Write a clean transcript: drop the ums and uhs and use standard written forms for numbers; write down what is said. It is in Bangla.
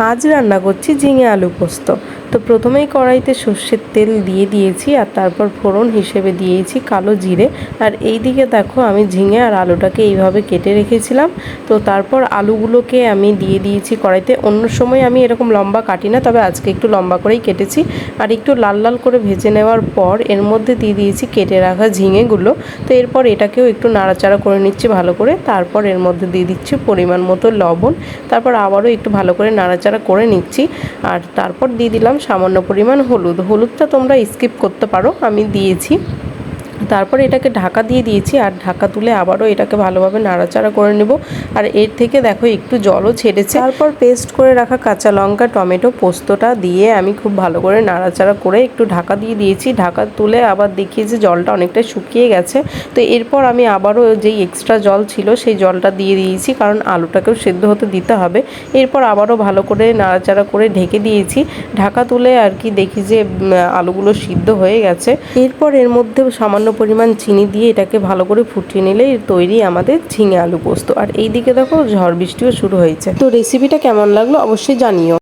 আজ রান্না করছি ঝিঙে আলু পোস্ত। তো প্রথমেই কড়াইতে সর্ষের তেল দিয়ে দিয়েছি আর তারপর ফোড়ন হিসেবে দিয়েছি কালো জিরে। আর এই দিকে দেখো আমি ঝিঙে আর আলুটাকে এইভাবে কেটে রেখেছিলাম। তো তারপর আলুগুলোকে আমি দিয়ে দিয়েছি কড়াইতে। অন্য সময় আমি এরকম লম্বা কাটি না, তবে আজকে একটু লম্বা করেই কেটেছি। আর একটু লাল লাল করে ভেজে নেওয়ার পর এর মধ্যে দিয়ে দিয়েছি কেটে রাখা ঝিঙেগুলো। তো এরপর এটাকেও একটু নাড়াচাড়া করে নিচ্ছি ভালো করে। তারপর এর মধ্যে দিয়ে দিচ্ছি পরিমাণ মতো লবণ। তারপর আবারও একটু ভালো করে নাড়াচাড়া করে নিচ্ছি। আর তারপর দিয়ে দিলাম সামান্য পরিমাণ হলুদ। হলুদটা তোমরা স্কিপ করতে পারো, আমি দিয়েছি। তারপর এটাকে ঢাকা দিয়ে দিয়েছি আর ঢাকা তুলে আবারও এটাকে ভালোভাবে নাড়াচাড়া করে নেব। আর এর থেকে দেখো একটু জলও ছেড়েছে। তারপর পেস্ট করে রাখা কাঁচা লঙ্কা, টমেটো, পোস্তটা দিয়ে আমি খুব ভালো করে নাড়াচাড়া করে একটু ঢাকা দিয়ে দিয়েছি। ঢাকা তুলে আবার দেখিয়েছি জলটা অনেকটা শুকিয়ে গেছে। তো এরপর আমি আবারও যেই এক্সট্রা জল ছিল সেই জলটা দিয়ে দিয়েছি, কারণ আলুটাকেও সেদ্ধ হতে দিতে হবে। এরপর আবারও ভালো করে নাড়াচাড়া করে ঢেকে দিয়েছি। ঢাকা তুলে আর কি দেখি যে আলুগুলো সিদ্ধ হয়ে গেছে। এরপর এর মধ্যে সামান্য পরিমাণ চিনি দিয়ে এটাকে ভালো করে ফুটিয়ে নিলেই তৈরি আমাদের ঝিঙে আলু পোস্ত। আর এই দিকে দেখো ঝড় বৃষ্টিও শুরু হয়েছে। তো রেসিপিটা কেমন লাগলো অবশ্যই জানিও।